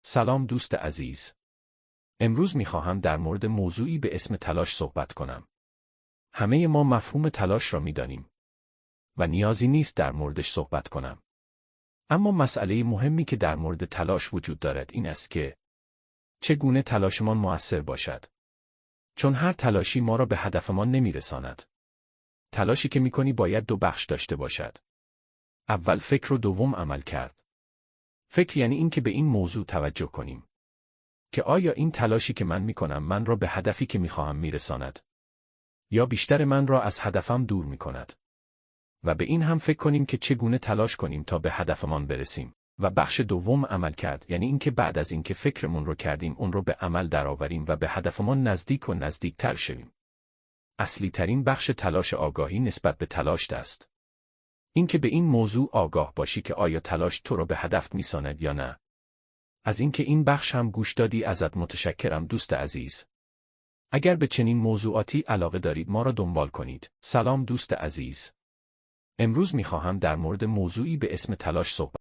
سلام دوست عزیز. امروز میخواهم در مورد موضوعی به اسم تلاش صحبت کنم. همه ما مفهوم تلاش را میدانیم و نیازی نیست در موردش صحبت کنم. اما مسئله مهمی که در مورد تلاش وجود دارد این است که چگونه تلاشمان مؤثر باشد. چون هر تلاشی ما را به هدفمان نمیرساند. تلاشی که میکنی باید دو بخش داشته باشد. اول فکر و دوم عمل کرد. فکر یعنی این که به این موضوع توجه کنیم که آیا این تلاشی که من میکنم من را به هدفی که میخواهم میرساند یا بیشتر من را از هدفم دور میکند. و به این هم فکر کنیم که چگونه تلاش کنیم تا به هدفمان برسیم. و بخش دوم عمل کرد یعنی اینکه بعد از اینکه فکرمون رو کردیم اون رو به عمل درآوریم و به هدفمان نزدیک و نزدیکتر شویم. اصلی ترین بخش تلاش آگاهی نسبت به تلاش است. اینکه به این موضوع آگاه باشی که آیا تلاش تو را به هدف میساند یا نه. از اینکه این بخش هم گوش دادی ازت متشکرم دوست عزیز. اگر به چنین موضوعاتی علاقه دارید ما را دنبال کنید. سلام دوست عزیز. امروز میخواهم در مورد موضوعی به اسم تلاش صحبت